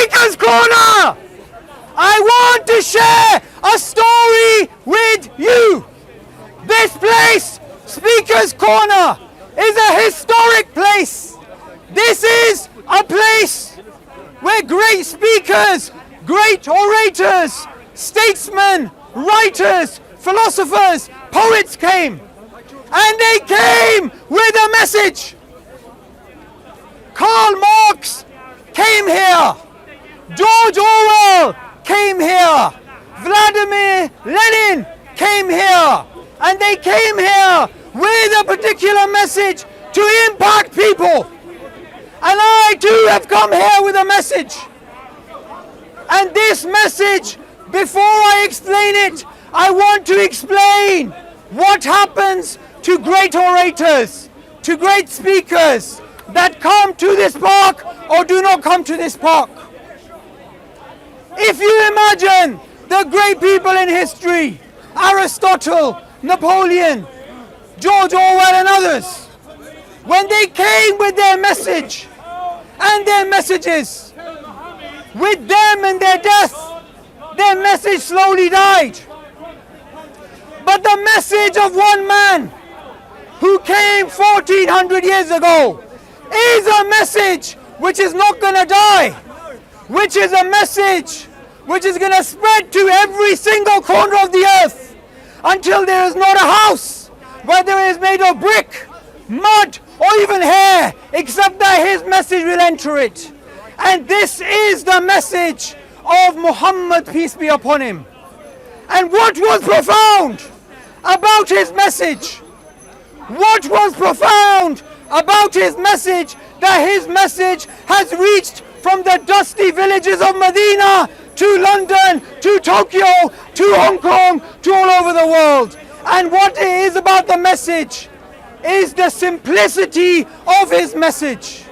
Speaker's Corner! I want to share a story with you. This place, Speaker's Corner, is a historic place. This is a place where great speakers, great orators, statesmen, writers, philosophers, poets came. And they came with a message. Karl Marx came here. George Orwell came here. Vladimir Lenin came here. And they came here with a particular message to impact people. And I too have come here with a message. And this message, before I explain it, I want to explain what happens to great orators, to great speakers that come to this park or do not come to this park. If you imagine the great people in history, Aristotle, Napoleon, George Orwell and others, when they came with their message and their messages, with them and their death, their message slowly died. But the message of one man who came 1400 years ago is a message which is not going to die, which is a message which is going to spread to every single corner of the earth until there is not a house, whether it is made of brick, mud or even hair, except that his message will enter it. And this is the message of Muhammad, peace be upon him. And what was profound about his message? What was profound about his message? That his message has reached from the dusty villages of Medina to London, to Tokyo, to Hong Kong, to all over the world. And what it is about the message is the simplicity of his message,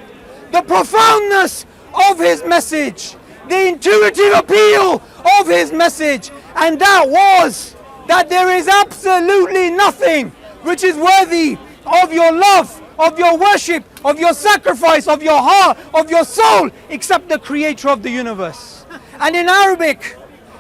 the profoundness of his message, the intuitive appeal of his message. And that was that there is absolutely nothing which is worthy of your love, of your worship, of your sacrifice, of your heart, of your soul, except the creator of the universe. And in Arabic,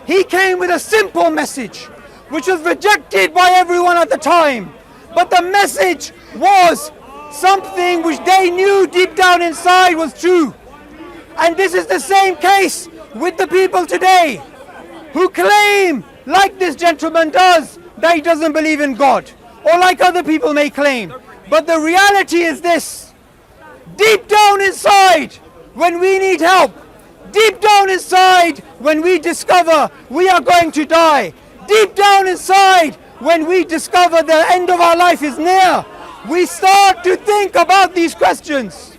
he came with a simple message, which was rejected by everyone at the time. But the message was something which they knew deep down inside was true. And this is the same case with the people today who claim, like this gentleman does, that he doesn't believe in God, or like other people may claim. But the reality is this: deep down inside, when we need help, deep down inside, when we discover we are going to die, deep down inside, when we discover the end of our life is near, we start to think about these questions.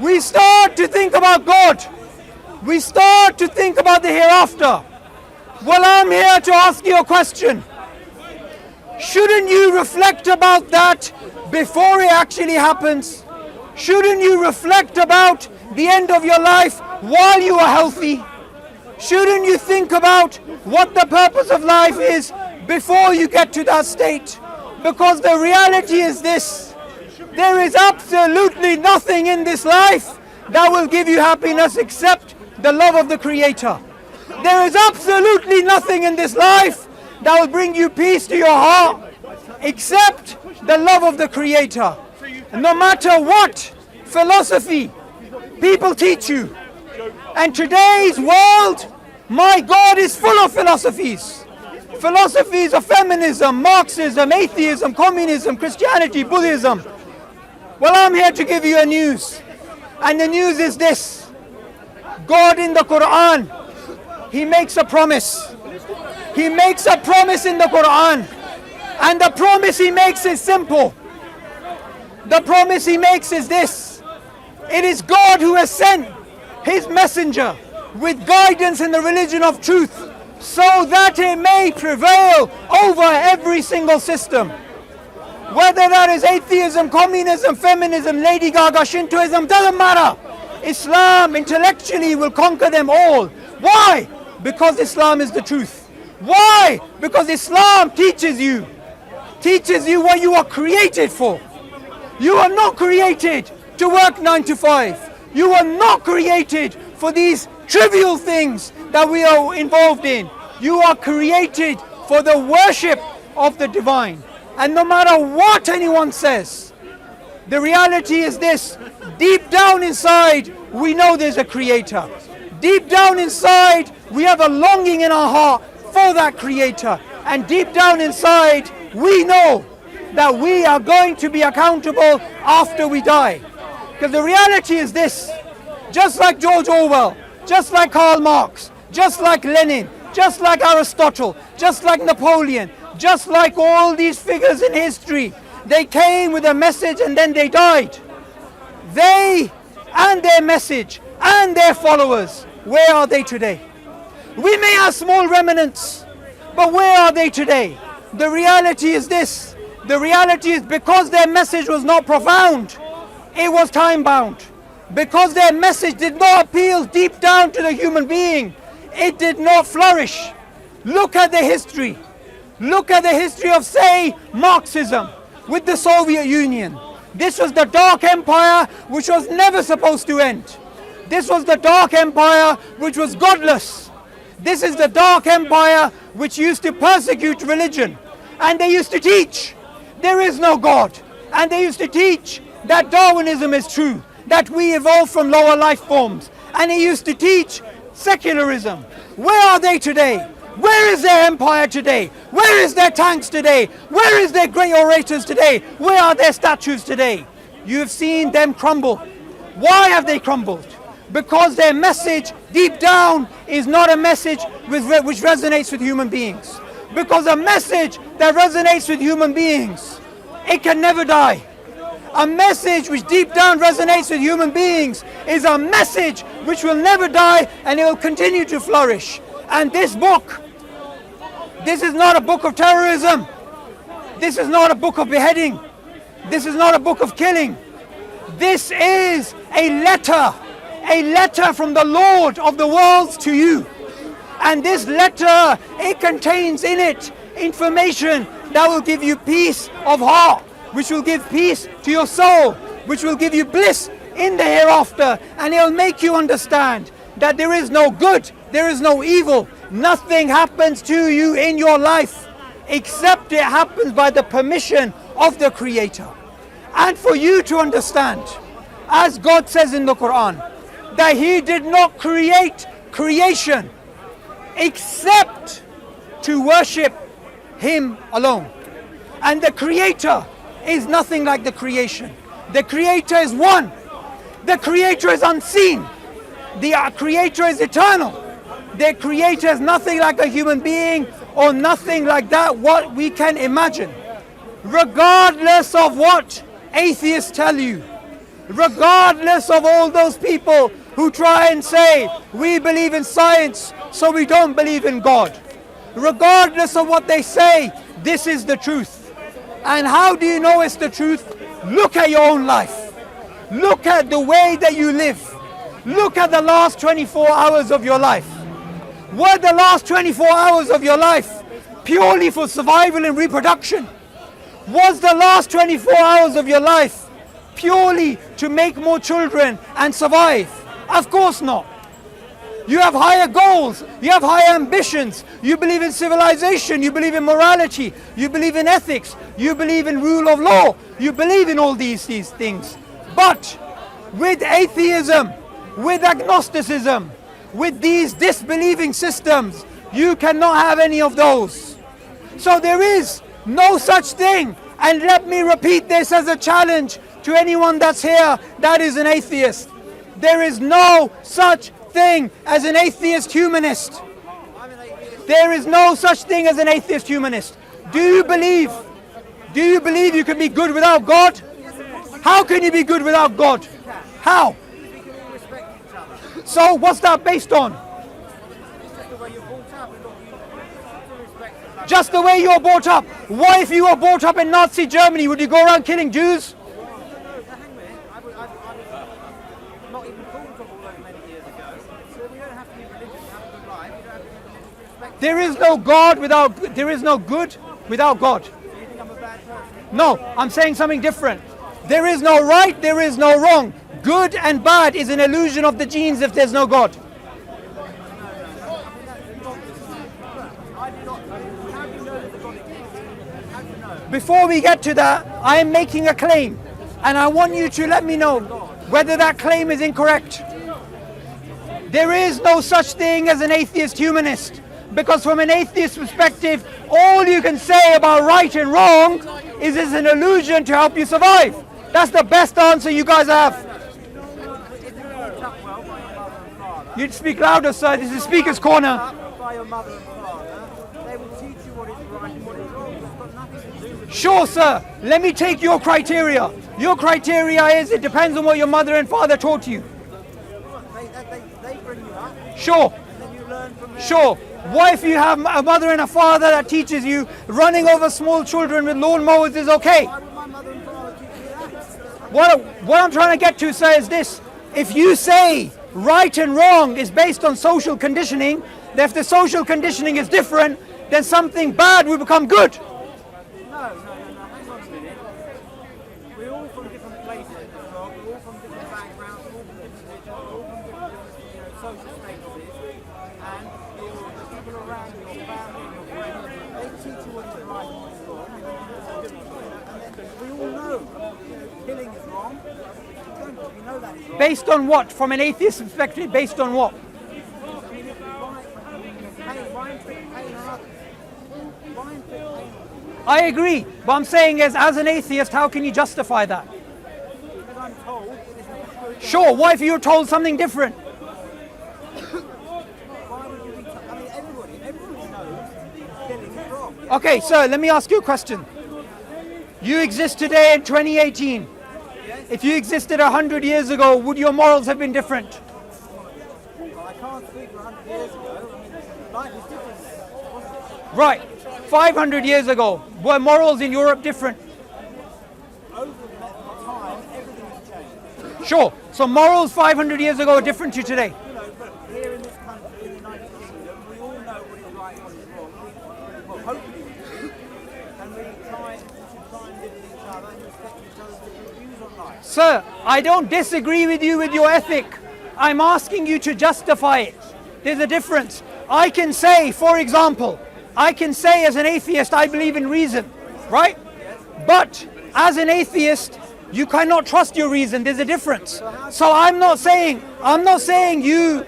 We start to think about God. We start to think about the hereafter. Well, I'm here to ask you a question. Shouldn't you reflect about that before it actually happens? Shouldn't you reflect about the end of your life while you are healthy? Shouldn't you think about what the purpose of life is before you get to that state? Because the reality is this: there is absolutely nothing in this life that will give you happiness except the love of the Creator. There is absolutely nothing in this life that will bring you peace to your heart except the love of the Creator. No matter what philosophy people teach you. And today's world, my God, is full of philosophies. Philosophies of feminism, Marxism, atheism, communism, Christianity, Buddhism. Well, I'm here to give you a news. And the news is this: God in the Quran, He makes a promise. He makes a promise in the Quran. And the promise He makes is simple. The promise He makes is this: it is God who has sent His messenger with guidance in the religion of truth, so that it may prevail over every single system. Whether that is atheism, communism, feminism, Lady Gaga, Shintoism, doesn't matter. Islam intellectually will conquer them all. Why? Because Islam is the truth. Why? Because Islam teaches you what you are created for. You are not created to work 9 to 5. You are not created for these trivial things that we are involved in. You are created for the worship of the divine. And no matter what anyone says, the reality is this: deep down inside, we know there's a creator. Deep down inside, we have a longing in our heart for that creator. And deep down inside, we know that we are going to be accountable after we die. Because the reality is this: just like George Orwell, just like Karl Marx, just like Lenin, just like Aristotle, just like Napoleon, just like all these figures in history, they came with a message and then they died. They and their message and their followers, where are they today? We may have small remnants, but where are they today? The reality is this: the reality is, because their message was not profound, it was time bound. Because their message did not appeal deep down to the human being, it did not flourish. Look at the history. Look at the history of, say, Marxism with the Soviet Union. This was the dark empire which was never supposed to end. This was the dark empire which was godless. This is the dark empire which used to persecute religion. And they used to teach there is no God. And they used to teach that Darwinism is true, that we evolved from lower life forms. And he used to teach secularism. Where are they today? Where is their empire today? Where is their tanks today? Where is their great orators today? Where are their statues today? You have seen them crumble. Why have they crumbled? Because their message deep down is not a message which resonates with human beings. Because a message that resonates with human beings, it can never die. A message which deep down resonates with human beings is a message which will never die, and it will continue to flourish. And this book, this is not a book of terrorism. This is not a book of beheading. This is not a book of killing. This is a letter from the Lord of the worlds to you. And this letter, it contains in it information that will give you peace of heart, which will give peace to your soul, which will give you bliss in the hereafter, and it will make you understand that there is no good, there is no evil. Nothing happens to you in your life except it happens by the permission of the Creator. And for you to understand, as God says in the Quran, that He did not create creation except to worship Him alone. And the Creator is nothing like the creation. The Creator is one. The Creator is unseen. The Creator is eternal. The Creator is nothing like a human being or nothing like that what we can imagine. Regardless of what atheists tell you, regardless of all those people who try and say, we believe in science, so we don't believe in God. Regardless of what they say, this is the truth. And how do you know it's the truth? Look at your own life. Look at the way that you live. Look at the last 24 hours of your life. Were the last 24 hours of your life purely for survival and reproduction? Was the last 24 hours of your life purely to make more children and survive? Of course not. You have higher goals, you have higher ambitions, you believe in civilization, you believe in morality, you believe in ethics, you believe in rule of law, you believe in all these things. But with atheism, with agnosticism, with these disbelieving systems, you cannot have any of those. So there is no such thing, and let me repeat this as a challenge to anyone that's here that is an atheist. There is no such thing as an atheist humanist. There is no such thing as an atheist humanist. Do you believe you can be good without God? How can you be good without God? How? So what's that based on? Just the way you're brought up. What if you were brought up in Nazi Germany? Would you go around killing Jews? There is no God without, there is no good without God. No, I'm saying something different. There is no right, there is no wrong. Good and bad is an illusion of the genes if there's no God. Before we get to that, I am making a claim, and I want you to let me know whether that claim is incorrect. There is no such thing as an atheist humanist, because from an atheist perspective, all you can say about right and wrong is it's an illusion to help you survive. That's the best answer you guys have. You'd speak louder, sir. This is Speaker's Corner. By your mother and father, they will teach you what is right and what is wrong. It's got nothing to do with Sure, sir. Let me take your criteria. Your criteria is it depends on what your mother and father taught you. they bring you up, Sure. and then you learn from there. Sure. What if you have a mother and a father that teaches you running over small children with lawnmowers is okay? Why would my mother and father teach me that? What I'm trying to get to, sir, is this. If you say right and wrong is based on social conditioning, then if the social conditioning is different, then something bad will become good. No, hang on a minute. We're all from different places as well. We're all from different backgrounds, we're all from different religions, we're all from different social statuses. And the people around you, your family and your friends, they teach you what is right and what is wrong. And then we all know, killing is wrong. We know that is wrong. Based on what? From an atheist perspective, based on what? I agree, but I'm saying is, as an atheist, how can you justify that? Because I'm told it is not true. Sure, what if you're told something different? Why would you be I mean, everybody knows killing is wrong. Okay, sir, let me ask you a question. You exist today in 2018. If you existed 100 years ago, would your morals have been different? Well, I can't speak for 100 years ago. I mean, life is different. Right. 500 years ago, were morals in Europe different? Over time, everything has changed. Sure. So morals 500 years ago are different to today. But here in this country, in the United Kingdom, we all know what is right and what is wrong. Well, hopefully we do. And we should try and live with each other and respect each other's different views on life. Sir, I don't disagree with you with your ethic. I'm asking you to justify it. There's a difference. I can say, for example, I can say as an atheist, I believe in reason, right? But as an atheist, you cannot trust your reason. There's a difference. So I'm not saying you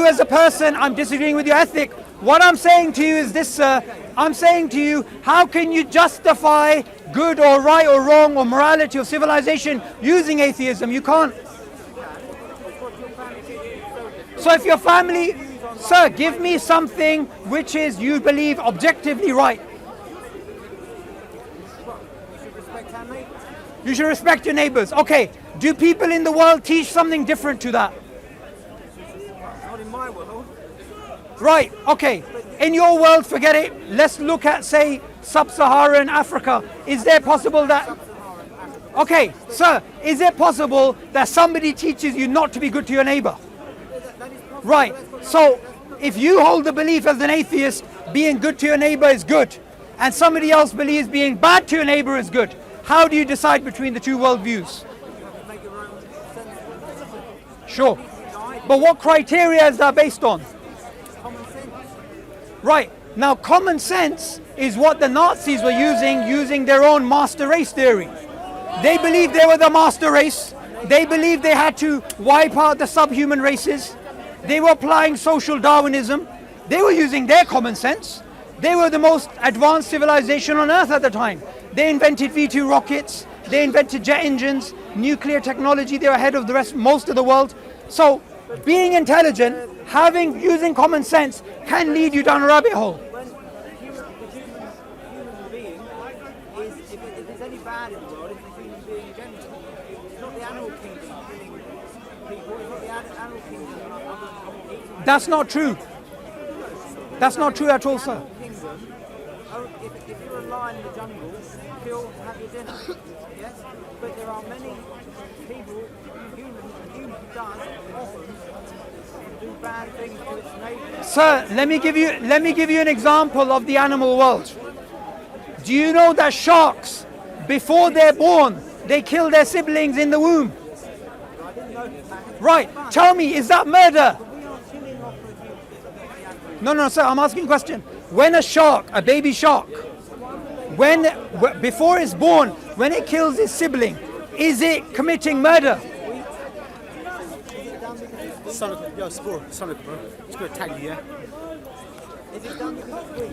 as a person, I'm disagreeing with your ethic. What I'm saying to you is this, sir. I'm saying to you, how can you justify good or right or wrong or morality or civilization using atheism? You can't. So if your family, sir, give me something which is you believe objectively right. You should respect our neighbours. You should respect your neighbors. Okay, do people in the world teach something different to that? Not in my world. Right, okay. In your world, forget it. Let's look at, say, sub-Saharan Africa. Is there possible that... Okay, sir, is it possible that somebody teaches you not to be good to your neighbor? Right, so if you hold the belief as an atheist, being good to your neighbor is good, and somebody else believes being bad to your neighbor is good, how do you decide between the two worldviews? Make your own sensible decision. Sure. But what criteria is that based on? Common sense. Right. Now, common sense is what the Nazis were using their own master race theory. They believed they were the master race. They believed they had to wipe out the subhuman races. They were applying social Darwinism. They were using their common sense. They were the most advanced civilization on Earth at the time. They invented V2 rockets. They invented jet engines, nuclear technology. They were ahead of the rest, most of the world. So being intelligent, using common sense can lead you down a rabbit hole. When human being is, if there's any bad in the world, it's the human being in general. It's not the animal kingdom killing people, it's not the animal kingdom eating. That's not true. That's not true at all, sir. Kingdom, if you're a lion in the jungle, kill, have your dinner. Yes? But there are many people, humans does often do bad things to its neighbours. Sir, let me give you an example of the animal world. Do you know that sharks, before they're born, they kill their siblings in the womb? I didn't know that. Right. Tell me, is that murder? We are killing off the animals. No, sir, I'm asking a question. When a shark, a baby shark, before it's born, when it kills its sibling, is it committing murder? Subboor, bro. It's going to tag you, yeah? Is it done because it's weak?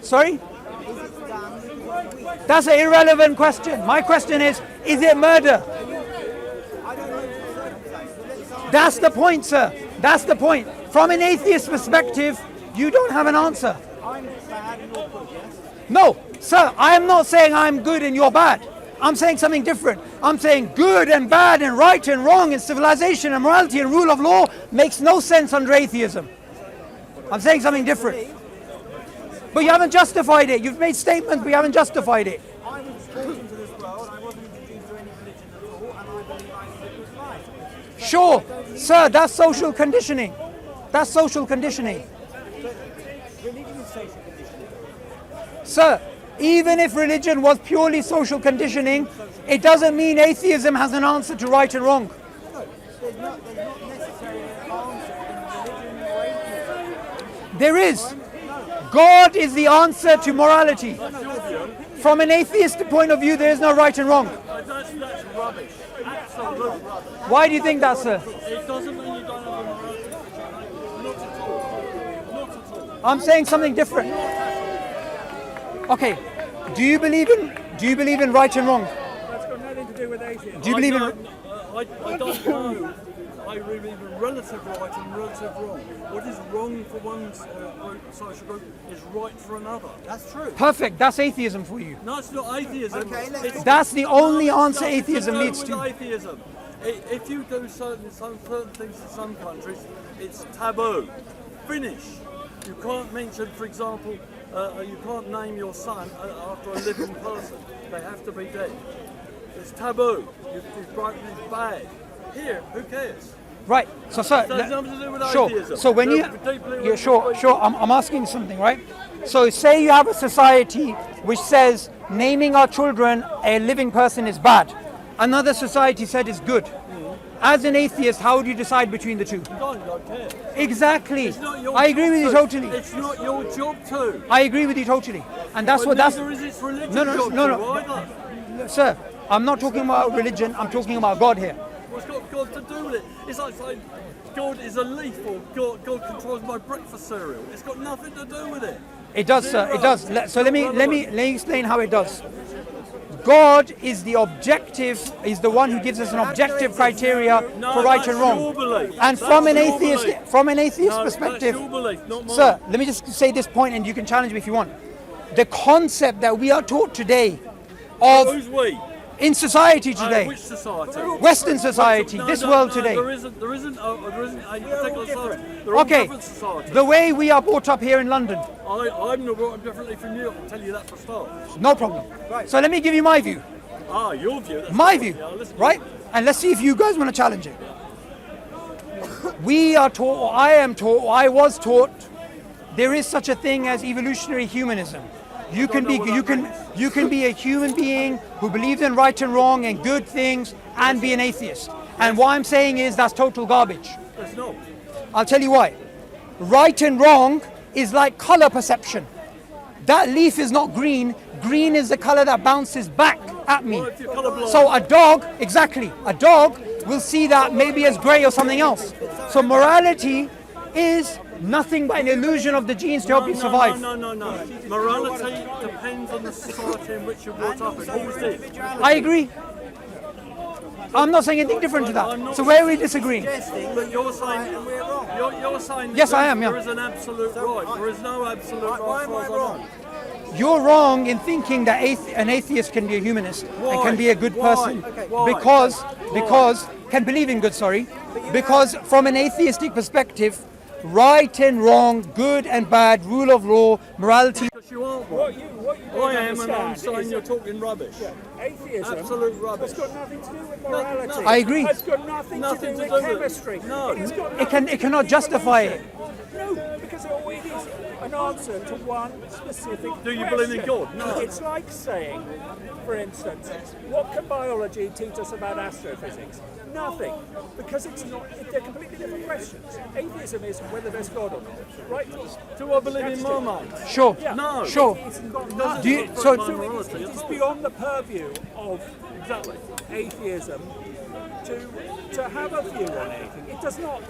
Sorry? Is it done because it's weak? That's an irrelevant question. My question is it murder? I don't know the circumstances, but let's answer. That's the point, sir. That's the point. From an atheist perspective, you don't have an answer. I'm bad and you're good, yes? No, sir, I am not saying I'm good and you're bad. I'm saying something different. I'm saying good and bad and right and wrong and civilization and morality and rule of law makes no sense under atheism. I'm saying something different. But you haven't justified it. You've made statements, but you haven't justified it. I was born into this world, I wasn't introduced to any religion at all, and I believe I live this life. Sure, sir, that's social conditioning. That's social conditioning. But religion is social conditioning. Sir, even if religion was purely social conditioning, it doesn't mean atheism has an answer to right and wrong. No, there's not necessarily an answer in religion or atheism. There is. God is the answer to morality. From an atheist point of view, there is no right and wrong. That's rubbish. Absolute rubbish. Why do you think that, sir? It doesn't mean you don't have a morality. Not at all. Not at all. I'm saying something different. Okay. Do you believe in right and wrong? That's got nothing to do with atheism. Do you believe in I don't know. I believe in relative right and relative wrong. What is wrong for one social group is right for another. That's true. Perfect. That's atheism for you. No, it's not atheism. Okay, let's It's- That's the only No, it's answer nothing atheism do leads with to. Atheism. If you do certain things in some countries, it's taboo. Finish. You can't mention, for example, you can't name your son after a living person. They have to be dead. It's taboo. You've broken his bad. Here, who cares? Right. So, sir, There's nothing to do with sure. atheism. So when you, They're deeply yeah, sure. I'm asking something, right? So say you have a society which says naming our children a living person is bad. Another society said it's good. As an atheist, how would you decide between the two? don't care. Exactly. It's not your I agree with you job totally. It's not your job to. I agree with you totally. And that's what that's. Neither is its religion No, no, job no, to no. either. Sir, I'm not talking about religion. I'm talking about God here. What's got God to do with it? It's like saying God is a leaf or God controls my breakfast cereal. It's got nothing to do with it. It does, sir. It does. So let me explain how it does. God is the objective, is the one who gives us an objective criteria for right and That's wrong. your belief. And That's from an your atheist, belief. perspective, That's your belief, not mine. sir, let me just say this point, and you can challenge me if you want. The concept that we are taught today of Who's we? in society today, Which society? Western society, No, this no, world no, today. There isn't a particular society. They're all Okay, different societies. the way we are brought up here in London, I'm not brought up differently from you. I'll tell you that for a start. no problem. So let me give you my view. Your view. That's My fine. view, Yeah, listen. right? And let's see if you guys want to challenge it. We are taught, or I am taught, or I was taught, there is such a thing as evolutionary humanism. You can be a human being who believes in right and wrong and good things and be an atheist. And what I'm saying is that's total garbage. It's not. I'll tell you why. Right and wrong is like color perception. That leaf is not green. Green is the color that bounces back at me. Well, if you're colourblind. So a dog will see that maybe as gray or something else. So morality is nothing but an illusion of the genes to help you survive. No. Morality depends on the society in which you're brought up in. Always did. I agree. I'm not saying anything different to that. So where are we disagreeing? But you're saying you're saying Yes, I am, yeah. there is an absolute right. There is no absolute right. Why am I wrong? You're wrong in thinking that an atheist can be a humanist and can be a good Why? person Okay. Why? because can believe in good, sorry. Because from an atheistic perspective, right and wrong, good and bad, rule of law, morality. Because you aren't one. What you don't I am, and I'm understand saying is you're talking rubbish. atheism. Absolute rubbish. It's got nothing to do with morality. no. I agree. It's got nothing to do with chemistry. No. It's got It cannot justify it. No, because it is. an answer to one specific Do you question. believe in God? No. It's like saying, for instance, what can biology teach us about astrophysics? Nothing, because it's not. They're completely different questions. Atheism is whether there's God or not, right? Do I believe in Marmite? Sure. Yeah. No. Sure. It's got Doesn't nothing. Do you- affect so- my So morality it's at all. beyond the purview of Exactly. atheism to have a view on anything. It does not,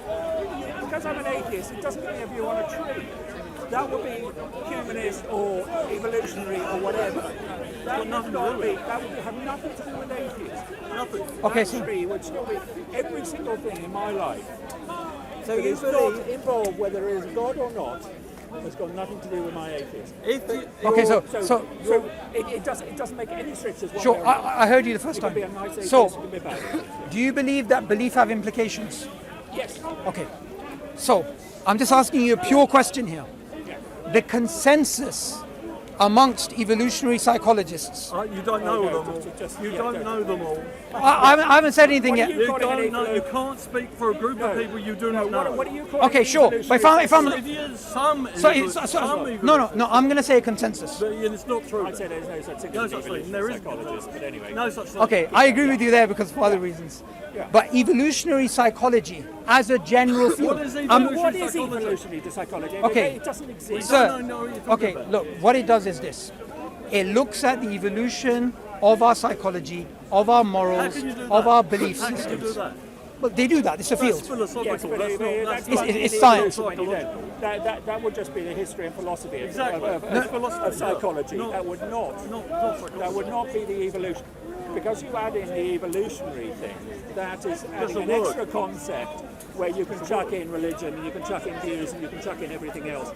because I'm an atheist, it doesn't give me a view on a tree. That would be humanist or evolutionary or whatever. That would nothing to not do be, with that would have nothing to do with atheism. Nothing. Okay, That so tree would still be every single thing in my life. So It you is not believe involved whether there is God or not. It's got nothing to do with my atheism. If you, okay, so It doesn't make any stretches one sure. way or another. I heard you the first It could be a time. nice atheist, So, it could be a bad atheist. do you believe that belief have implications? Yes. Okay. So, I'm just asking you a pure question here. The consensus amongst evolutionary psychologists. you don't know no, them all. just- You yeah, don't don't. know them all. I haven't said anything yet. You call it don't an know. You evolution? can't speak for a group of people you do not know. What do you call Okay, it? sure. But if I'm If you some, so, some no, I'm going to say a consensus. But it's not true. I'd say there's no such thing No as such thing. evolutionary There is psychologists, but anyway. no such thing. Okay, I agree with you there because for other reasons. But evolutionary psychology, as a general field, What is I'm- evolutionary What is psychology? evolutionary to psychology? Okay. It doesn't exist. Sir, don't know what you're talking okay, about. look, what it does is this. It looks at the evolution of our psychology, of our How morals, can you do of that? our belief How can you do systems. that? But they do that, it's a That's field. philosophical. Yes, but that's that's not. not it's the science. evolution when you don't. That would just be the history and philosophy of, Exactly. of Philosophy, psychology. no. That would not. Not psychology. That would not be the evolution. Because you add in the evolutionary thing, that is adding a an word. extra concept where you can chuck in religion, and you can chuck in views, and you can chuck in everything else.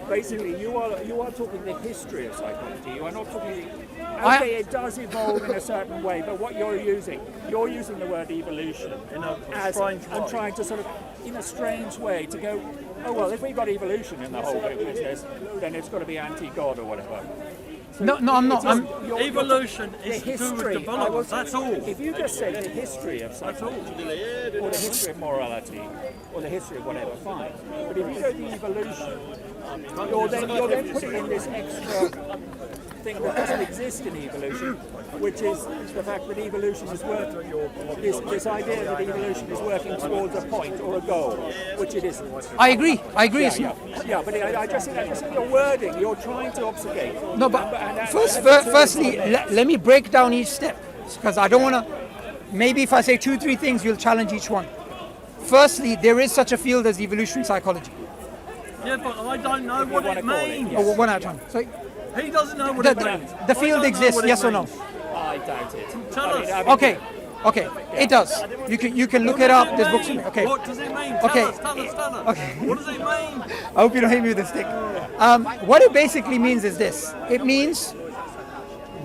Basically, you are talking the history of psychology. You are not talking. Okay, it does evolve in a certain way, but what you're using the word evolution In a as strange and way. trying to sort of, in a strange way, to go, oh well, if we got evolution in the whole business, then it's got to be anti-God or whatever. No, I'm not. It's just- I'm, you're Evolution the is to do with history. development. That's all. If you just say the history of That's all. psychology, or the history of morality, or the history of whatever, fine. But if you go the evolution, you're then putting in this extra thing that doesn't exist in evolution, which is the fact that evolution is working. This idea that evolution is working towards a point or a goal, which it isn't. I agree. It's Yeah, not. yeah, but I just think your wording, you're trying to obfuscate. No, but And firstly, let me break down each step because I don't want to. Maybe if I say 2-3 things, you'll challenge each one. Firstly, there is such a field as evolutionary psychology. Yeah, but I don't know what wanna it call it, means. yes. Oh, one at a time. So He doesn't know what the, it means. the I field don't know exists, what it yes or no? means. I doubt it. Tell us. Okay, it does. You can look it up. There's books. Okay. What does it mean? Okay. Tell us. Okay. What does it mean? I hope you don't hit me with a stick. What it basically means is this. It means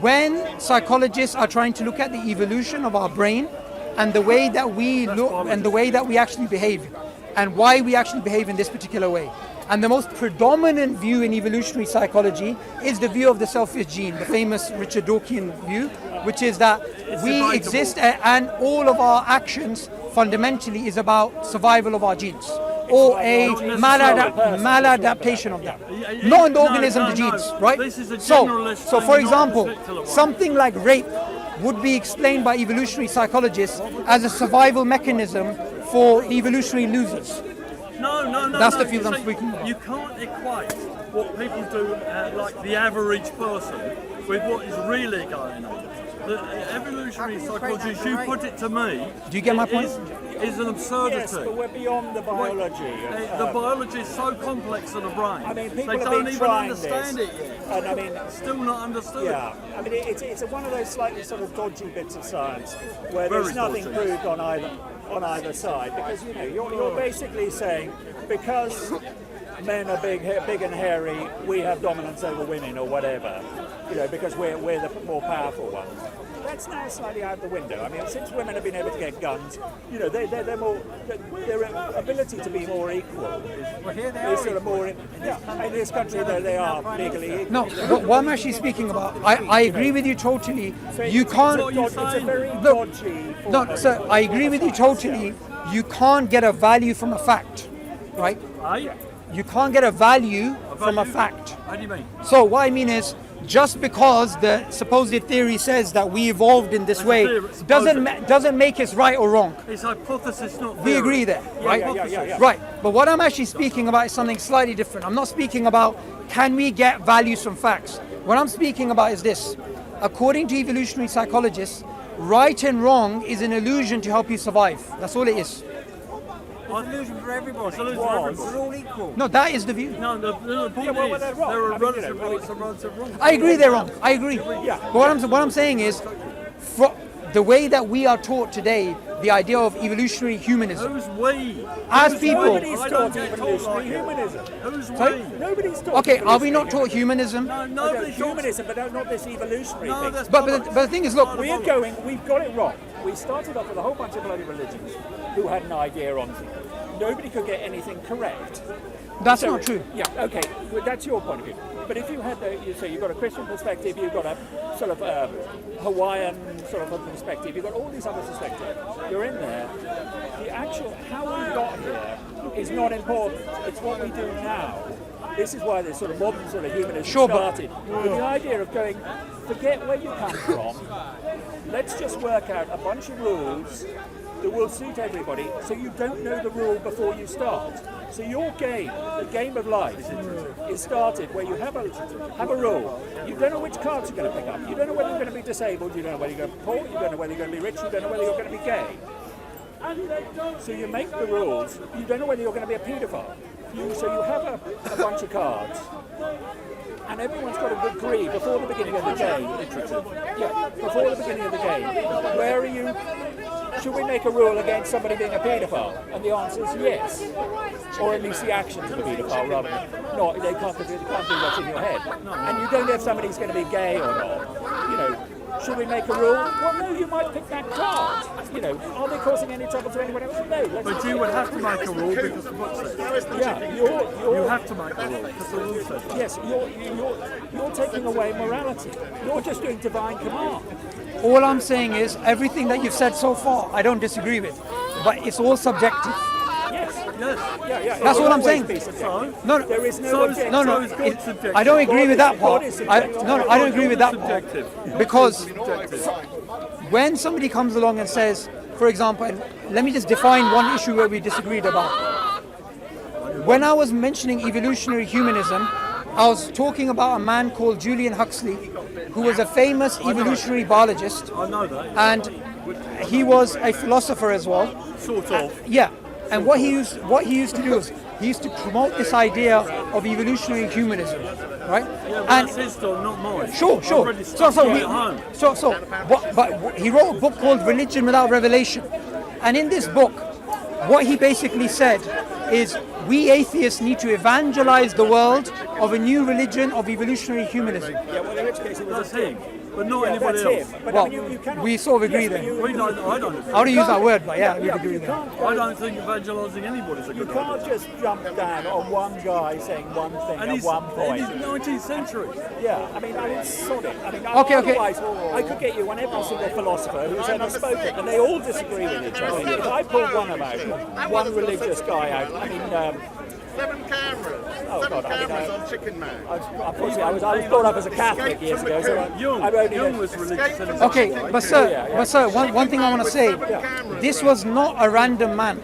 when psychologists are trying to look at the evolution of our brain and the way that we look and the way that we actually behave and why we actually behave in this particular way. And the most predominant view in evolutionary psychology is the view of the selfish gene, the famous Richard Dawkins view, which is that we debatable. exist and all of our actions fundamentally is about survival of our genes or a maladaptation of them. Not in the organism, the genes, right? This is a So generalist for thing, not a example, particular one. something like rape would be explained by evolutionary psychologists as a survival mechanism for evolutionary losers. No. That's no. the field You I'm see, speaking about. You can't equate what people do, like the average person, with what is really going on. The evolutionary psychology, as you put it to me, Do you get my point? is an absurdity. Yes, but we're beyond the biology. The biology is so complex in the brain. I mean, people they have don't been even trying understand this. it yet. And I mean, Still not understood. yeah, I mean, it's one of those slightly sort of dodgy bits of science where Very there's nothing dodgy. proved on either side, because you're basically saying because men are big and hairy, we have dominance over women or whatever, because we're the more powerful ones. That's now slightly out the window. I mean, since women have been able to get guns, they're more, their ability to be more equal is sort of more in this country they are legally equal. No, what I'm actually speaking about, I agree with you totally. You can't. It's a very Look, dodgy. No, sir, I agree with you totally. You can't get a value from a fact, right? Eh? You can't get a value from a fact. How do you mean? So what I mean is, just because the supposed theory says that we evolved in this It's a way theory, doesn't make us right or wrong. It's hypothesis, not theory. We agree there, right? yeah. Right. But what I'm actually speaking about is something slightly different. I'm not speaking about can we get values from facts. What I'm speaking about is this. According to evolutionary psychologists, right and wrong is an illusion to help you survive. That's all it is. It's an illusion for everybody. It's an illusion for everybody. We're all equal. No, that is the view. No, the point well, is, they're wrong. there are I mean, relative rights and relative wrongs. I agree they're wrong. I agree. Yeah. But what I'm saying is, the way that we are taught today, the idea of evolutionary humanism, Who's we? as people. Nobody's I taught don't get told evolutionary like it. humanism. Who's Sorry? we? Nobody's taught. Okay, are we evolutionary not taught humanism? No, humanism. nobody talks. Humanism, but not this evolutionary No, thing. that's But the thing is, look, We've got it wrong. We started off with a whole bunch of bloody religions who had an idea on things. Nobody could get anything correct. that's So- not true. Yeah, okay, well, that's your point of view. But if you had, you've got a Christian perspective, you've got a sort of Hawaiian sort of a perspective, you've got all these other perspectives. You're in there. The actual how we got here is not important. It's what we do now. This is why this sort of modern sort of humanism Sure, but- started. With the idea of going, forget where you come from. Let's just work out a bunch of rules that will suit everybody, so you don't know the rule before you start. So your game, the game of life, is started where you have a rule. You don't know which cards you're going to pick up. You don't know whether you're going to be disabled. You don't know whether you're going to be poor. You don't know whether you're going to be rich. You don't know whether you're going to be gay. So you make the rules. You don't know whether you're going to be a paedophile. So you have a bunch of cards. And everyone's got to agree before the beginning of the game. Yeah, before the beginning of the game. Where are you? Should we make a rule against somebody being a paedophile? And the answer is yes. Or at least the actions of a paedophile rather than not. They can't do what's in your head. And you don't know if somebody's going to be gay or not. You know, should we make a rule? Well, no, you might pick that card. You know, are they causing any trouble to anyone else? No. But you would have to make a rule because the book says. Yeah, You have to make a rule because the rule says. yes, you're taking away morality. You're just doing divine command. All I'm saying is everything that you've said so far, I don't disagree with, but it's all subjective. Yes. Yes. Yeah. That's what I'm saying. So, No, no, There is no so, objective. no, no. so is God subjective. I don't agree with that part. God is I subjective. don't agree with that part Subjective. because Subjective. when somebody comes along and says, for example, and let me just define one issue where we disagreed about. When I was mentioning evolutionary humanism, I was talking about a man called Julian Huxley, who was a famous evolutionary biologist, I know that. and he was a philosopher as well. Sort of. Yeah, and what he used to do is he used to promote this idea of evolutionary humanism, right? Yeah, but And that's his story, not mine. sure. I've already So studied it at home. but he wrote a book called Religion Without Revelation, and in this book, what he basically said is we atheists need to evangelize the world of a new religion of evolutionary humanism. Yeah, well, in which case it was That's him, but not anybody that's else. him. But Well, I mean, you cannot, we sort of agree yes, but there. We don't, I don't. I don't use that word, but yeah, we Yeah, agree you there. can't. I don't think evangelising anybody's a You good can't idea. just jump down on one guy saying one thing And at he's one in point. his 19th century. Yeah, I mean, it's solid. I mean, Okay. otherwise, I could get you on every single philosopher who's ever spoken, and they all disagree with each other. If I pulled one out, one religious guy out, I mean, 7 cameras. Oh, 7 God, I mean, cameras on Chicken Man. unfortunately, I was brought up as a Catholic years ago, so I've only Jung was religious in his Okay, own way. but sir, one thing I want to say, this was not a random man.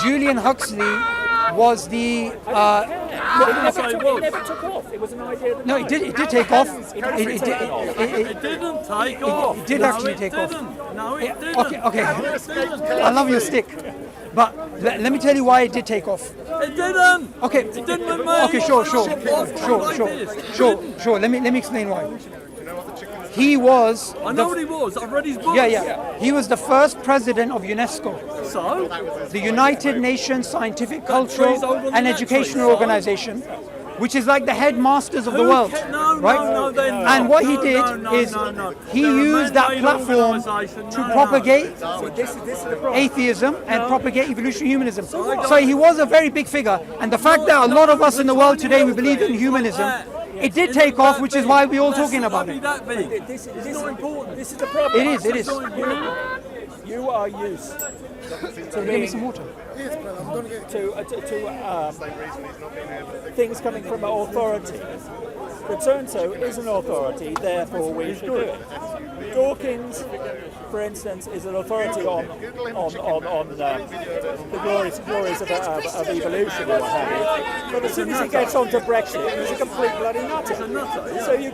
Julian Huxley was the it never took off. It was an idea that no, it did take off. It has It taken off. It didn't take off. it did No, actually it take off. didn't. No, it didn't. Okay. It didn't. I love your stick, but let me tell you why it did take off. It didn't. Okay. It didn't with me. Okay, sure. Let me explain why. He was. I know what he was. I've read his books. Yeah. He was the first president of UNESCO, So? the United Nations Scientific, Cultural, and Educational Organization, which is like the headmasters of the world, right? they're not. And what he No, did no, is no. he They're a used that man-made platform organisation. to No. propagate This is the problem. atheism and propagate evolutionary humanism. So he was a very big figure, and the fact that a lot of us in the world today we believe in humanism, it did take off, which is why we're all talking about it. That big. This It's not important. This is the problem. It is. It's not important. You are used to Give me some water. things coming from authority. That so-and-so is an authority, therefore we should do it. Dawkins, for instance, is an authority on the glories of evolution or what have you. But as soon as he gets on to Brexit, he's a complete bloody nutter. So you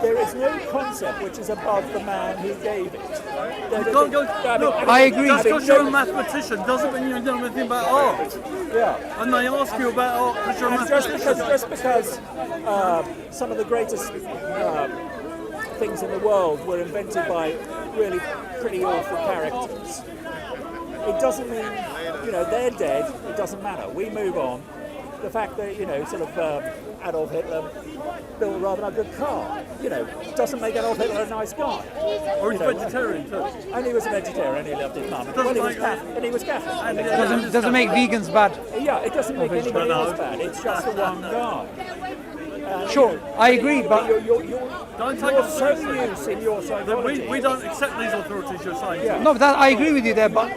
there is no concept which is above the man who gave it. You can't go. Look, I agree. Just because you're a mathematician doesn't mean you know anything about art. Yeah. And they ask you about art because you're a mathematician. Just because some of the greatest things in the world were invented by really pretty awful characters, it doesn't mean, they're dead, it doesn't matter. We move on. The fact that, Adolf Hitler built rather a good car, doesn't make Adolf Hitler a nice guy. Or he's vegetarian too. And he was a vegetarian, he loved his mum. Well, he was Catholic. Doesn't make vegans bad. Yeah, it doesn't make anybody else bad. It's just the one guy. Sure, I agree, but Don't take you're us so seriously. used in your psychology. We don't accept these authorities you're saying. Yeah. no, that I agree with you there. But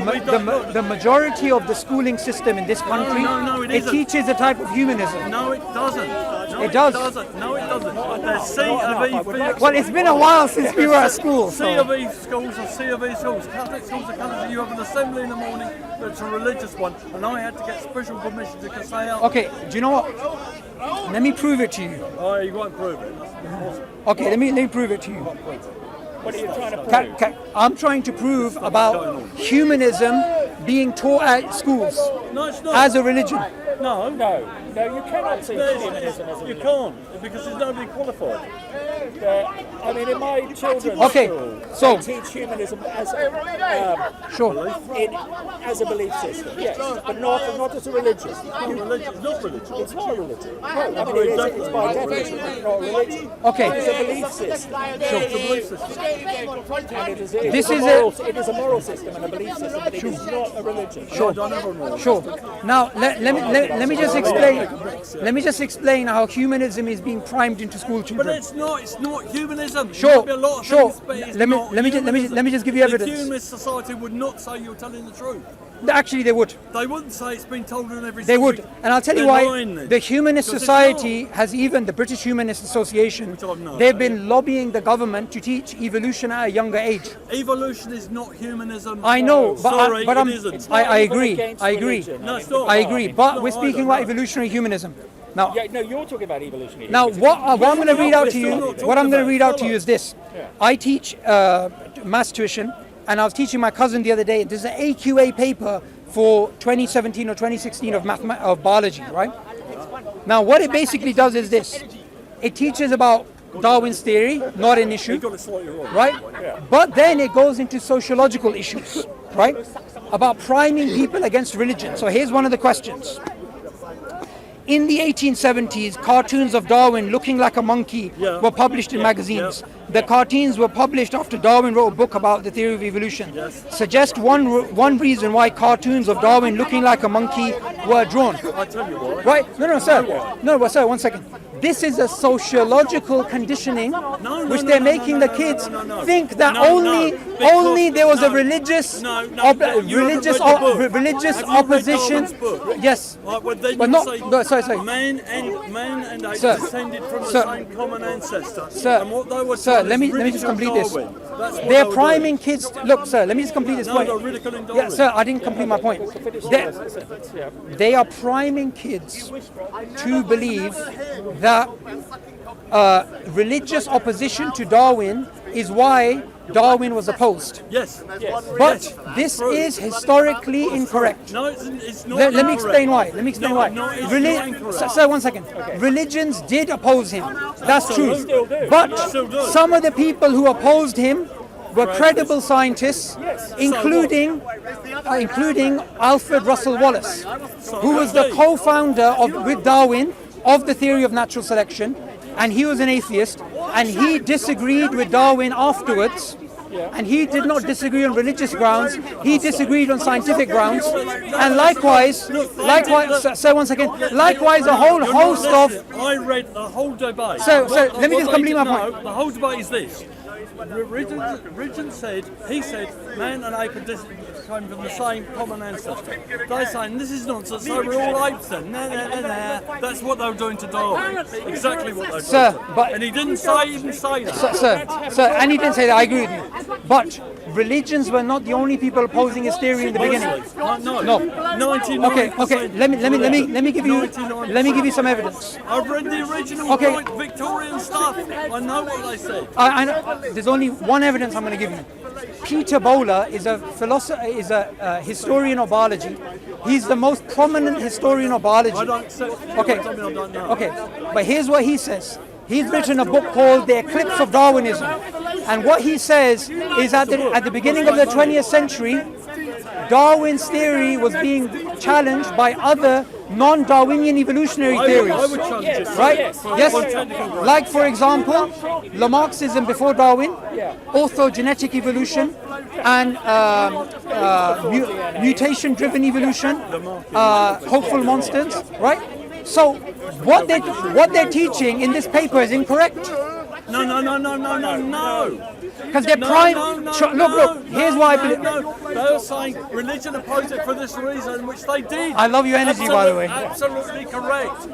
we don't- the majority of the schooling system in this country, no, it it isn't. teaches a type of humanism. No, it doesn't. No, It does. No, it doesn't. There's C of E fields. Well, it's been a while since we were at school. C So. of E schools are C of E schools. Catholic schools are Catholic. You have an assembly in the morning that's a religious one, and I had to get special permission to say out. Okay, do you know what? Let me prove it to you. Oh, you won't prove it. That's impossible. Okay, let me prove it to you. What are you trying to prove? I'm trying to prove about humanism being taught at schools No, it's not. as a religion. No, No, you cannot teach humanism as a you religion. can't because there's nobody qualified. I mean, in my children's Okay, school, so- they teach humanism as Sure. as a belief system, yes, but not as a religion. It's not religion. It's not religion. It's not a religion. No, I mean, it's by definition not a religion. Okay. It's a belief system. It's a belief system. And it is a moral system and a belief system, but it is not a religion. Sure. I don't have a rule. Sure. Now let me just explain. Let me just explain how humanism is being primed into school But children. it's not humanism. Sure, It might be a lot of sure. things, but it's Let me- not let me ju- let me ju- humanism. let me just give you evidence. The humanist society would not say you're telling the truth. Actually, they would. They wouldn't say it's been told in every. They would. And I'll tell you They're why. lying then. The Humanist Because it's Society has even, the British Humanist Association, Which I've known. they've been lobbying the government to teach evolution at a younger age. Evolution is not humanism. I know, but Sorry, but it isn't. It's I not even agree. against I agree. religion. No, it's not. I agree. But we're No, I speaking don't about know. evolutionary humanism. Now, Yeah, no, you're talking about evolutionary. now humanism. what I'm going to read out to we're you, still not what I'm talking going to about read out to follow. you is this. I teach maths tuition, and I was teaching my cousin the other day. There's an AQA paper for 2017 or 2016 of biology, right? Now, what it basically does is this. It teaches about Darwin's theory, not an issue, You got it slightly wrong. right? But then it goes into sociological issues, right? About priming people against religion. So here's one of the questions. In the 1870s, cartoons of Darwin looking like a monkey Yeah. were published in magazines. The cartoons were published after Darwin wrote a book about the theory of evolution. Yes. Suggest one reason why cartoons of Darwin looking like a monkey were drawn. I tell you why. Right? No, sir. No, sir, one second. This is a sociological conditioning which they're making the kids think that only there was a religious religious opposition. Yes. Right, well, then But you not say no, sorry. Man and ape Sir. descended from the Sir. same common ancestor. Sir, and what they were sir, told let is me just ridicule complete this. Darwin. That's what They're they were priming kids. Look, sir, let me just complete this No, point. they're ridiculing Yeah, Darwin. sir, I didn't complete my point. They are priming kids to believe that religious opposition to Darwin is why Darwin was opposed. Yes. But this is historically incorrect. No, it's not. Let me incorrect. explain why. Let me explain No, why. no, it's not incorrect. Sir, 1 second. Religions did oppose him. That's true. Still do. But Still do. some of the people who opposed him were credible scientists, including Alfred Russel Wallace, who was the co-founder with Darwin of the theory of natural selection, and he was an atheist, and he disagreed with Darwin afterwards. And he did not disagree on religious grounds. He disagreed on scientific grounds. And likewise, sir, 1 second. Likewise, a whole host of. I read the whole debate. So let me just complete my No, point. the whole debate is this. Religion said, he said, man and ape came from the same common ancestor. They're saying this is nonsense, so we're all apes then. Nah. That's what they were doing to Darwin. Exactly what they were Sir, doing. but- And he didn't say that. Sir, and he didn't say that, I agree with you. But religions were not the only people opposing his theory in the beginning. No. 99%. Okay, let me give you some evidence. I've read the original Okay. Victorian stuff. I know what they said. I know, there's only one evidence I'm going to give you. Peter Bowler is a philosopher, is a historian of biology. He's the most prominent historian of biology. I don't accept Okay. something I don't know. Okay, but here's what he says. He's written a book called The Eclipse of Darwinism. And what he says is at the beginning of the 20th century, Darwin's theory was being challenged by other non-Darwinian evolutionary theories. I would challenge it. Right? Yes. On technical grounds. Like, for example, Lamarckism before Darwin, orthogenetic evolution, and mutation-driven evolution, hopeful monsters. Right? So, what they're teaching in this paper is incorrect. No. Because they're look. Here's why I believe. They're saying religion opposed it for this reason, which they did. I love your energy, by the way. Absolutely correct.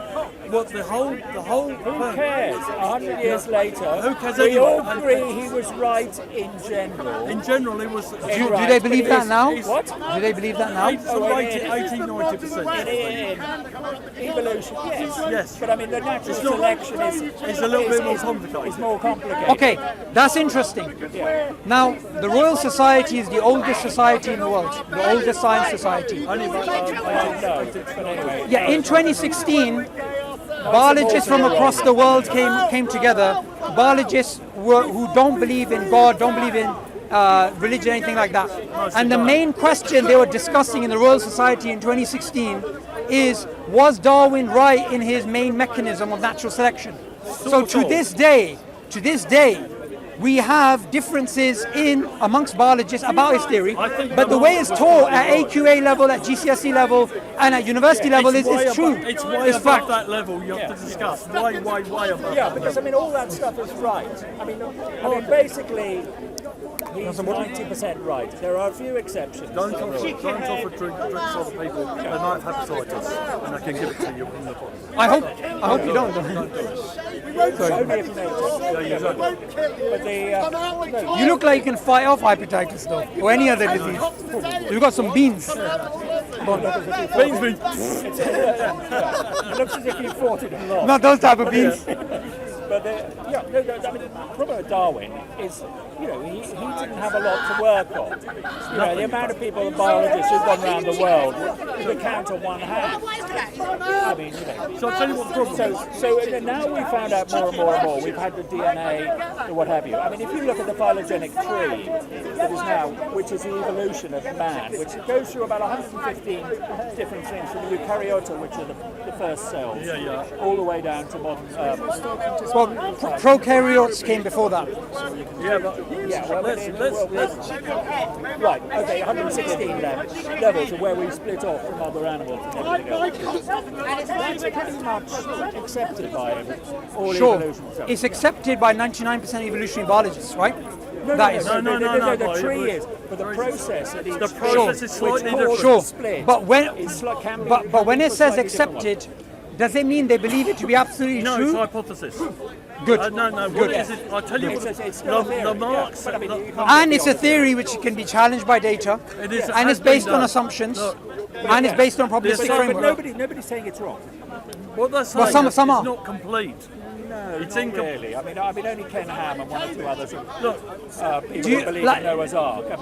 What the whole. Who cares? 100 years later, Who cares we anyway? all agree he was right in general. In general, it was. Do they believe that now? What? Do they believe that now? 80-90%. In evolution, yes. Yes. But I mean, the natural selection is a little bit more complicated. It's more complicated. Okay, that's interesting. Now, the Royal Society is the oldest society in the world, the oldest science society. I don't know, but anyway. Yeah, in 2016, biologists from across the world came together. Biologists who don't believe in God, don't believe in religion, anything like that. And the main question they were discussing in the Royal Society in 2016 is, was Darwin right in his main mechanism of natural selection? So to this day, we have differences amongst biologists about his theory, but the way it's taught at AQA level, at GCSE level, and at university level is true. It's way above fact. that level you have to discuss. Way above. Yeah, because I mean, all that stuff is right. I mean, basically, he's 90% right. There are a few exceptions. Don't offer drinks to other people. They might have hepatitis, and I can give it to you in the bottle. I hope you don't. Only if you know. But no, You look like you can fight off hepatitis though, or any other disease. You've got some beans. Beans. it looks as if you fought it and lost. Not those type of beans. But I mean, the problem with Darwin is, he didn't have a lot to work on. The amount of people, biologists who've gone around the world, you can count on one hand. I mean, So I'll tell you what the problem is. So now we found out more and more. We've had the DNA, the what have you. I mean, if you look at the phylogenetic tree that is now, which is the evolution of man, which goes through about 115 different things from the eukaryota, which are the first cells, all the way down to modern. Well, prokaryotes came before that. Let's right. Okay, 116 levels of where we split off from other animals and everything else. That's pretty much accepted by all Sure, evolution. it's accepted by 99% evolutionary biologists, right? No, the tree but- is, but the process at each The process is slightly different. Sure, split. but when Can be but when it says slightly different one. accepted, does it mean they believe it to be absolutely No, it's true? hypothesis. Good. No. What is it? I'll tell you what. It's still a theory, Lamarck but I mean, you can't And get it's a beyond theory which can be challenged by data, It is- and has it's based been on done. assumptions, Look, and it's based on probabilistic Yes, But framework. nobody's saying it's wrong. What they're saying some is are. it's not complete. No, It's not incomplete. really. I mean, only Ken Ham and one or two others. Look, People you- who believe like- in Noah's Ark. I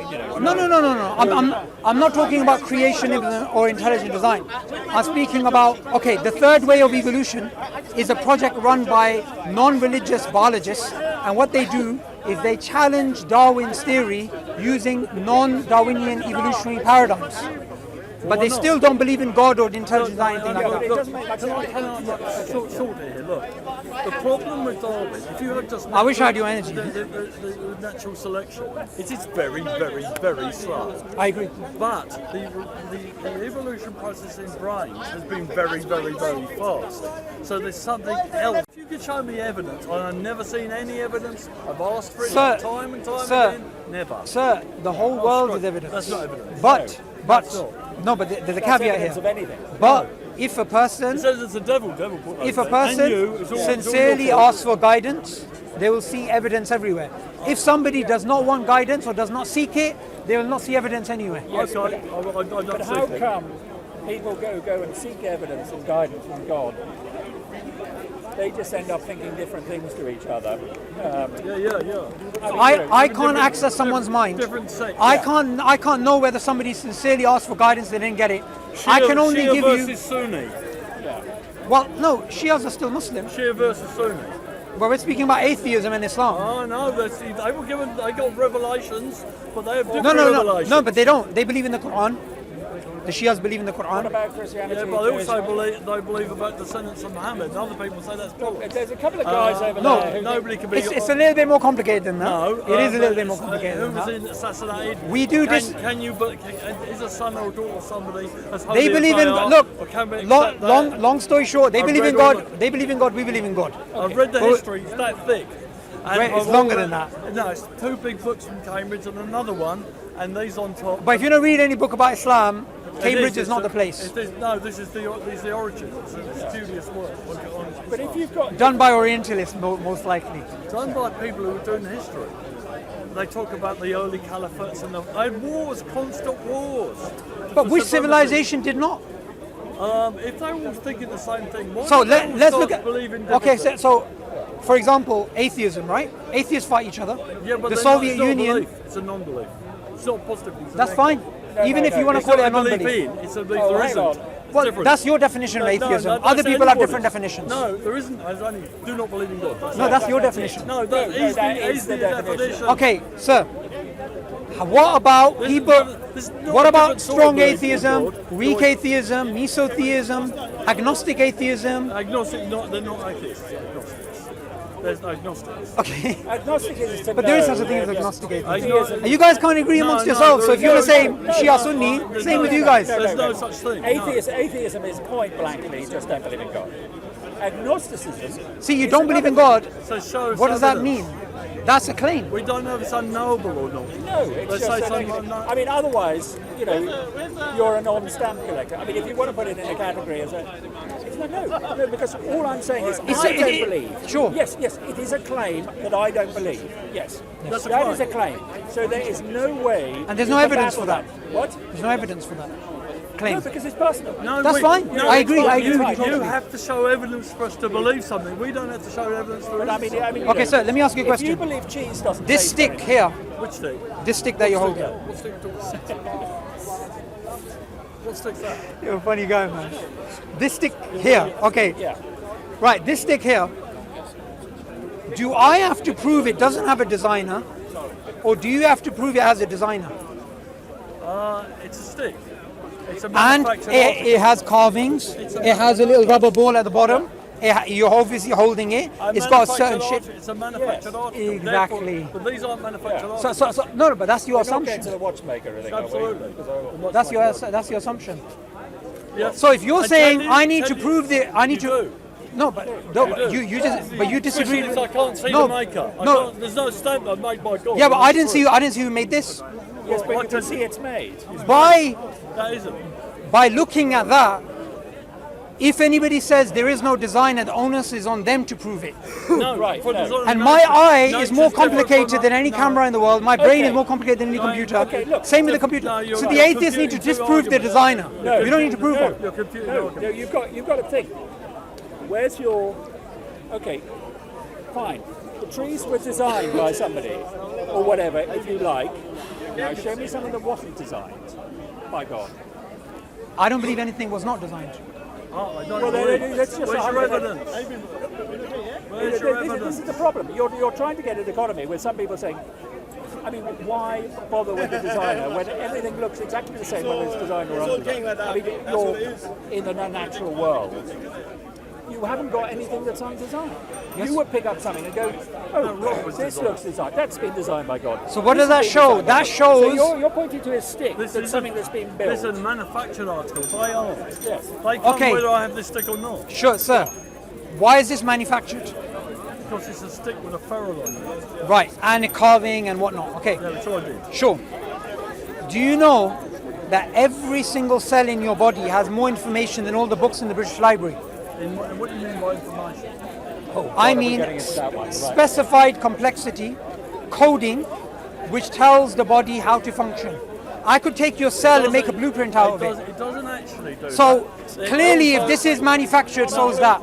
mean, No. I'm not talking about creationism or intelligent design. I'm speaking about, the third way of evolution is a project run by non-religious biologists, and what they do is they challenge Darwin's theory using non-Darwinian evolutionary paradigms. but they still don't believe in God or intelligence or anything like but that. it doesn't make much sense. Can I short it here? Look, the problem with Darwin, if you have just I wish I had your energy. the natural selection, it is very, very, very slow. I agree. But the evolution process in brains has been very, very, very fast. So there's something else. If you could show me evidence, and I've never seen any evidence, I've asked for it Sir, time and time sir, again, never. Sir, the whole world is evidence. That's not evidence. But That's not. no, but there's a That's caveat evidence here. of anything. But if a person, It says it's the devil put those if a there. And you, person it's all sincerely your fault. asks for guidance, they will see evidence everywhere. If somebody does not want guidance or does not seek it, they will not see evidence anywhere. Okay, I don't But see how it. come people go and seek evidence and guidance from God? They just end up thinking different things to each other. I can't access someone's mind. Different sect. I can't know whether somebody sincerely asked for guidance, they didn't get it. I can only Shia give versus you. Sunni. Well, no, Shias are still Muslim. Shia versus Sunni. But we're speaking about atheism and Islam. Oh no, they were given. They got revelations, but they have different No, revelations. no, but they don't. They believe in the Quran. The Shias believe in the What Quran. about Christianity? Yeah, but they also believe about descendants of Muhammad. And other people say that's bollocks. There's a couple of guys over no, there. Nobody can be. It's a little bit more complicated than that. No, it is a little bit more who complicated than was that. assassinated? We do can, this- Can you? But is a son or daughter of somebody as holy They as believe in are, look. or can we accept that? Long story short, they I've believe in read all God. They believe in God. We believe in God. I've read the Well, history. It's that thick. And Wait, it's I've longer read- than that. No, it's two big books from Cambridge and another one, and these on top. But if you don't read any book about Islam, It Cambridge is it's not a- the place. This is the origin. It's a studious work. But if you've got Done by Orientalists, most likely. Done by people who are doing history. They talk about the early caliphates and they had wars, constant wars. But For which supremacy. civilization did not? If they were all thinking the same thing, why So did they all let's start look at. believing Okay, differently? so for example, atheism, right? Atheists fight each other. Yeah, but The they're Soviet not, it's Union. Not a belief. It's a non-belief. It's not positive. It's a That's negative. fine. Even if you want to It's call it not a a belief non-belief. in. It's a belief Oh, there hang isn't. on. It's Well, different. that's your definition of atheism. that's Other people have anybody's. different definitions. No, there isn't. There's only do not believe in God. No, that's your definition. No, that is that the, is is the the definition. definition. Okay, sir. What about This is people? not- this is not What a about different sort of strong belief in atheism, God. weak atheism, mesotheism, agnostic atheism? Agnostic, they're not atheists. They're agnostics. There's agnostics. Okay. agnostic is to But there is know, such a thing as they're agnostic just- atheism. You guys can't agree amongst yourselves. So if you want to say Shia Sunni, There's same no- with you guys. There's no such thing. Atheism is point blankly just don't believe in God. Agnosticism. See, you don't believe in God. So show us What does that evidence. mean? That's a claim. We don't know if it's unknowable or not. No, it's Let's just say a something negative. unknown. I mean, otherwise, you're a non-stamp collector. I mean, if you want to put it in a category as a, it's no, because all I'm saying is It's I a- don't it- believe. sure. Yes, it is a claim that I don't believe. Yes, That's a that claim. is a claim. So there is no way. And there's you no can evidence battle for that. What? There's no evidence for that No, claim. because it's personal. No, That's fine. I it's agree. fine. I agree with you It's fine. You totally. have to show evidence for us to believe something. We don't have to show evidence for But I us. mean, Okay, sir, let me ask you a If you question. believe cheese doesn't This taste stick very here, Which stick? this stick that you're holding. What stick are you talking about? What stick's that? You're a funny guy, man. This stick here, okay. Yeah. Right, this stick here. Do I have to prove it doesn't have a designer? Or do you have to prove it has a designer? It's a stick. It's a And manufactured it has carvings. It has a little rubber ball at the bottom. You're obviously holding it. It's got a certain shape. It's a manufactured article. exactly. Therefore, but these aren't manufactured articles. No, but that's your We're not going to assumption. the watchmaker, I think. are we? Absolutely. That's your assumption. Yeah. So if you're I saying tell you- I need tell to you- prove that I need you to do. no, but you disagree. Question is, I can't see No, the maker. no. There's no stamp that made by God. Yeah, but I didn't That's see I didn't see who made this. Yes, but Well, you can see it's made. By That isn't. by looking at that, if anybody says there is no designer, the onus is on them to prove it. No, Right, for no. design, And no, my eye no, is it's more just different complicated from than any no. camera in the world. My brain Okay. is more complicated than any computer. okay, look, Same with the computer. no, you're So right. the atheists You're need to confusing disprove two the arguments. designer. You don't need to prove one. You're confused. No, you've got to think. Where's your? Okay, fine. The trees were designed by somebody, or whatever, if you like. Now show me something that wasn't designed by God. I don't believe anything was not designed. Oh, I don't Well, agree. then, that's just Where's a your hundred- evidence? Where's your This evidence? is the problem. You're trying to get a dichotomy with some people saying I mean, why bother with the designer when everything looks exactly the same whether it's designed or undesigned? I mean, you're in an unnatural world. You haven't got anything that's undesigned. You would pick up something and go, oh, this looks designed. That's been designed by God. So what does that show? That shows... So you're pointing to a stick. That's something that's been built. This is a manufactured article. They are. Yes. They come Okay. whether I have this stick or not. Sure, sir. Why is this manufactured? Because it's a stick with a ferrule on it. Right, and a carving and whatnot. Okay, Yeah, which I did. sure. Do you know that every single cell in your body has more information than all the books in the British Library? What do you mean by information? I mean specified complexity, coding, which tells the body how to function. I could take your cell and make a blueprint out of it. It doesn't actually do So that. clearly, if this is manufactured, so is that.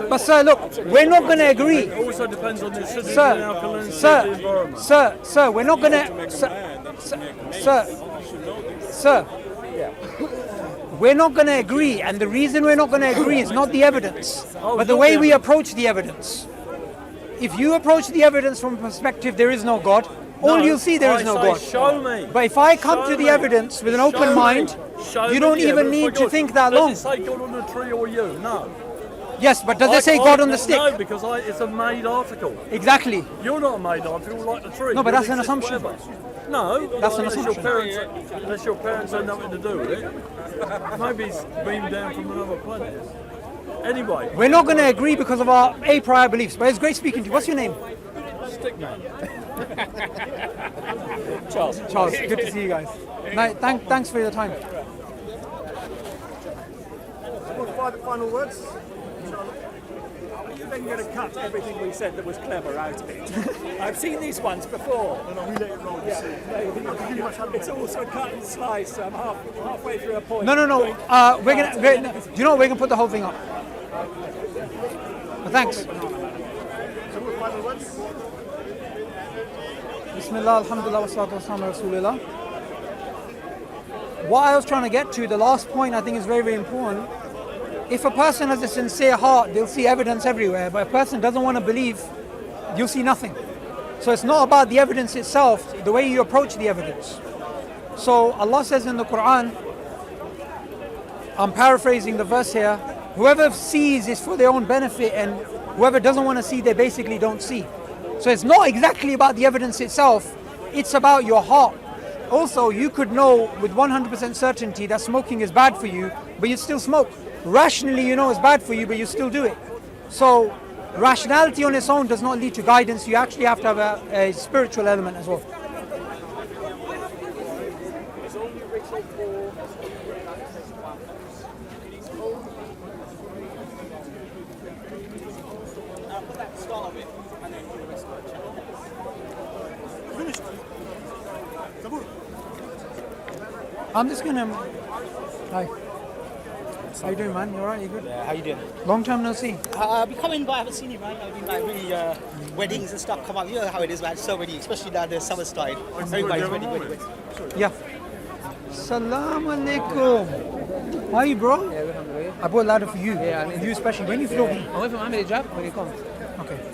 But sir, look, we're not going to agree. It also depends on the acidity and Sir, alkalinity of the environment. sir, we're not going to, sir, we're not going to agree, and the reason we're not going to agree is not the evidence, but the way we approach the evidence. If you approach the evidence from a perspective there is no God, all you'll see there is no God. Show me. But if I come to the evidence with an open mind, you don't even need to think that long. Does it say God on the tree or you? No. Yes, but does it say God on the stick? No, because it's a made article. Exactly. You're not a made article like the tree. No, but You that's an exist assumption. forever. No, That's an unless assumption. Unless your parents had nothing to do with it. Maybe it's beamed down from another planet. Anyway, We're not going to agree because of our a prior beliefs, but it's great speaking to you. What's your name? Stickman. Charles, good to see you guys. No, thanks for your time. Final words? Are you then going to cut everything we said that was clever out of it? I've seen these ones before. No, we let it roll. It's also cut and sliced, so I'm halfway through a point. No. We're gonna. Do you know what? We're gonna put the whole thing up. But thanks. Final words? Bismillah, alhamdulillah, wassalatu wassalamu ala rasulillah. What I was trying to get to, the last point I think is very, very important. If a person has a sincere heart, they'll see evidence everywhere. But if a person doesn't want to believe, you'll see nothing. So it's not about the evidence itself, the way you approach the evidence. So Allah says in the Quran, I'm paraphrasing the verse here, whoever sees is for their own benefit, and whoever doesn't want to see, they basically don't see. So it's not exactly about the evidence itself, it's about your heart. Also, you could know with 100% certainty that smoking is bad for you, but you still smoke. Rationally, you know it's bad for you, but you still do it. So rationality on its own does not lead to guidance. You actually have to have a spiritual element as well. Finished. Subboor. I'm just gonna. Hi. How you doing, man? You alright? You good? How you doing? Long time no see. I've been coming, but I haven't seen you, man. I've been like really weddings and stuff come up. You know how it is, man. So many, especially now the summer style. Everybody's ready. Yeah. Assalamu alaikum. How are you, bro? I bought a ladder for you. Yeah, you especially. When you flew? I went from Ahmed Hijab. When you come. Okay.